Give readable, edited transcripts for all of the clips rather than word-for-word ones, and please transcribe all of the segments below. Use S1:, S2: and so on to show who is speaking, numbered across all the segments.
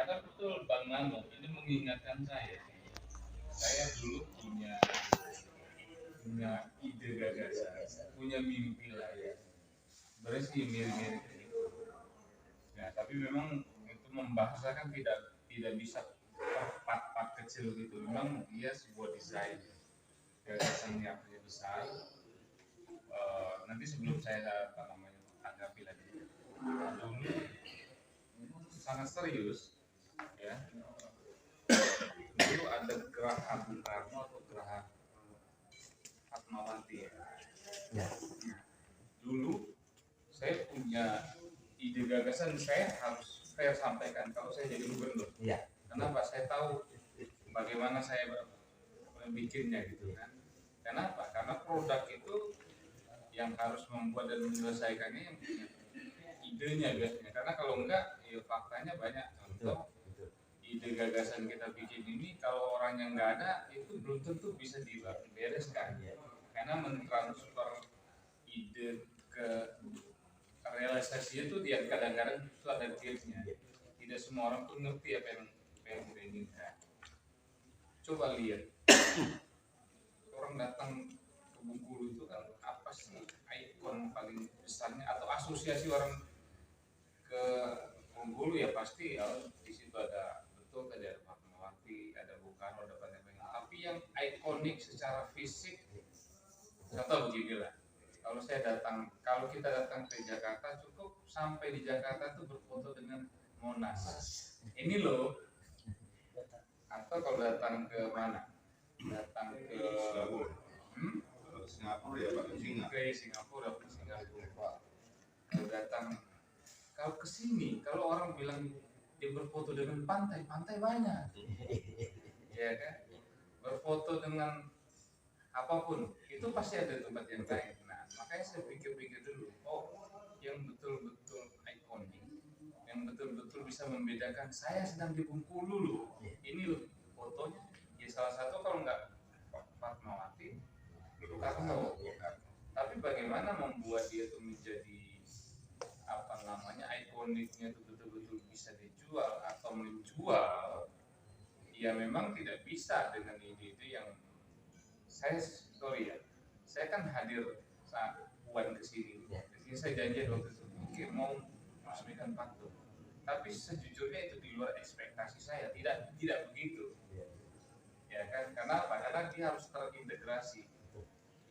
S1: Karena betul Bang Nano ini mengingatkan saya dulu punya ide gagasan, punya mimpi lah ya. Sebenarnya sih mirip-mirip itu. Ya, tapi memang itu membahasakan tidak bisa per part-part kecil gitu. Memang dia sebuah desain gagasan yang besar. Nanti sebelum saya tanggapi lagi, dulu sangat serius ya. Dulu ada geraha Bung Karno atau geraha Fatmawati ya. Nah, dulu saya punya ide gagasan, saya sampaikan kalau saya jadi gubernur. Ya. Kenapa? Saya tahu bagaimana saya bikinnya gitu kan. Kenapa? Karena produk itu yang harus membuat dan menyelesaikannya yang punya idenya biasanya. Karena kalau enggak, ya faktanya banyak contoh ide gagasan kita bikin ini kalau orang yang nggak ada itu belum tentu bisa dibereskan. Karena mentransfer ide ke realisasinya itu dia kadang-kadang itu ada gapnya. Tidak semua orang pun ngerti apa yang kita inginkan. Coba lihat orang datang ke Bengkulu itu kan apa sih ikon paling besarnya atau asosiasi orang ke Bengkulu ya pasti di situ ada betul tadi ada Fatmawati, ada Bung Karno, ada banyak-banyak. Tapi yang ikonik secara fisik contoh beginilah. Kalau kita datang ke Jakarta cukup sampai di Jakarta tuh berfoto dengan Monas. Ini loh. Atau kalau datang ke mana? Datang ke Singapura ya Pak, Singapura. Kalau ke sini, kalau orang bilang dia berfoto dengan pantai banyak. Ya kan? Berfoto dengan apapun, itu pasti ada tempat yang lain. Nah, makanya saya pikir-pikir dulu, yang betul-betul ikonik, yang betul-betul bisa membedakan saya sedang di Bengkulu loh. Ini loh fotonya. Ya salah satu kalau nggak Fatmawati, Karno. Tapi bagaimana membuat dia itu menjadi ikoniknya itu betul-betul bisa dijual atau menjual? Ya memang tidak bisa dengan ide-ide yang saya kan hadir saat Puan kesini. Jadi saya janji waktu itu mau resmikan patung. Tapi sejujurnya itu di luar ekspektasi saya. Tidak begitu. Ya kan? Karena apa? Karena dia harus terintegrasi.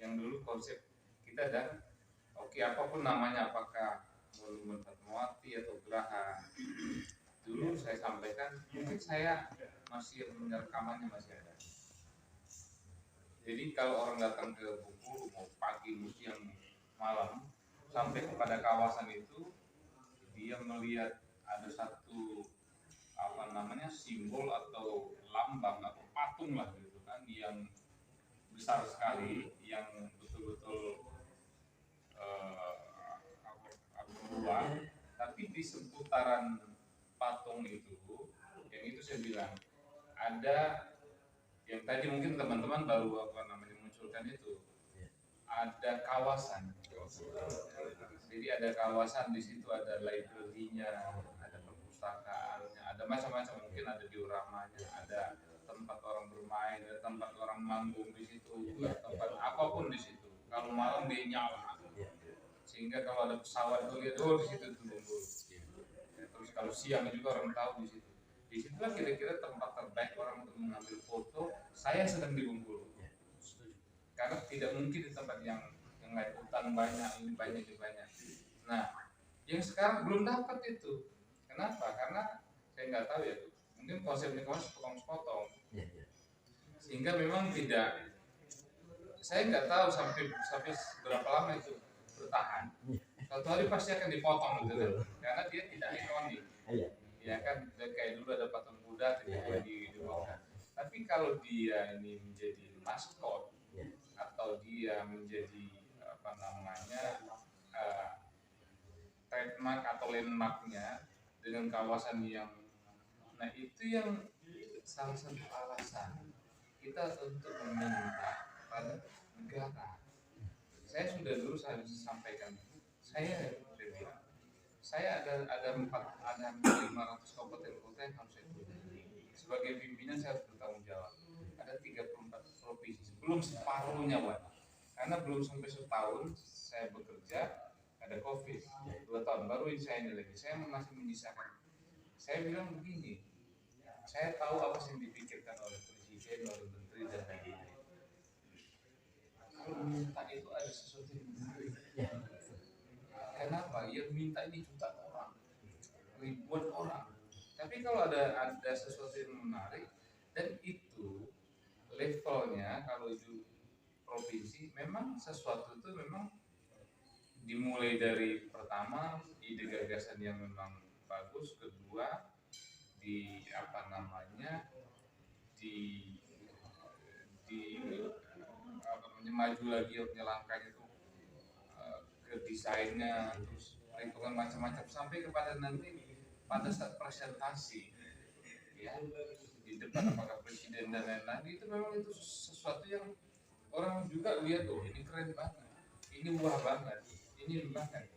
S1: Yang dulu konsep kita dan apapun namanya, apakah monumen Fatmawati atau geraha, dulu saya sampaikan mungkin saya masih rekamannya masih ada. Jadi kalau orang datang ke Bengkulu mau pagi, siang, malam sampai kepada kawasan itu, dia melihat ada satu simbol atau lambang atau patung lah gitu kan yang besar sekali, yang betul-betul luar. Tapi di seputaran patung itu, yang itu saya bilang ada yang tadi mungkin teman-teman baru munculkan itu, ada kawasan. Jadi ada kawasan di situ, ada library-nya, ada perpustakaannya, ada macam-macam, mungkin ada dioramanya, ada tempat orang bermain, ada tempat orang manggung di situ, tempat apapun di situ. Kalau malam dia nyala, sehingga kalau ada pesawat tuh lihat di situ tuh Bengkulu. Terus kalau siang juga orang tahu di situ. Di situlah kira-kira tempat terbaik orang untuk mengambil foto. Saya sedang di Bengkulu. Karena tidak mungkin di tempat yang lain, hutan banyak, ini banyak. Nah, yang sekarang belum dapat itu. Kenapa? Karena saya nggak tahu ya, mungkin konsepnya sepotong-sepotong. Sehingga memang tidak, saya nggak tahu sampai berapa lama itu bertahan. Suatu hari pasti akan dipotong gitu, karena dia tidak ikonik. Ya kan, kayak dulu ada patung Buddha tiba-tiba dibawa. Tapi kalau dia ini menjadi maskot atau dia menjadi trademark atau landmarknya dengan kawasan yang, nah itu yang salah satu alasan kita untuk meminta pada negara. Saya sudah dulu sampaikan, saya saya ada 500 kabupaten kota yang harus saya kunjungi. Sebagai pimpinan saya harus bertanggung jawab. Ada 34 provinsi, belum separuhnya, Pak. Karena belum sampai setahun saya bekerja, ada COVID, 2 tahun baru saya ini lagi. Saya masih menyisakan. Saya bilang begini, saya tahu apa yang dipikirkan oleh presiden, oleh menteri dan lain-lain. Kalau minta itu ada sesuatu yang menarik. Kenapa? Yang minta ini jutaan orang, ribuan orang. Tapi kalau ada sesuatu yang menarik dan itu levelnya, kalau itu provinsi, memang sesuatu itu memang dimulai dari pertama ide gagasan yang memang bagus, kedua di apa namanya di apa namanya maju lagi langkahnya itu ke desainnya, terus perhitungan macam-macam sampai kepada nanti pada saat presentasi ya di depan apakah presiden dan lain-lain, itu memang itu sesuatu yang orang juga lihat, oh ini keren banget, ini wah banget, ini banget.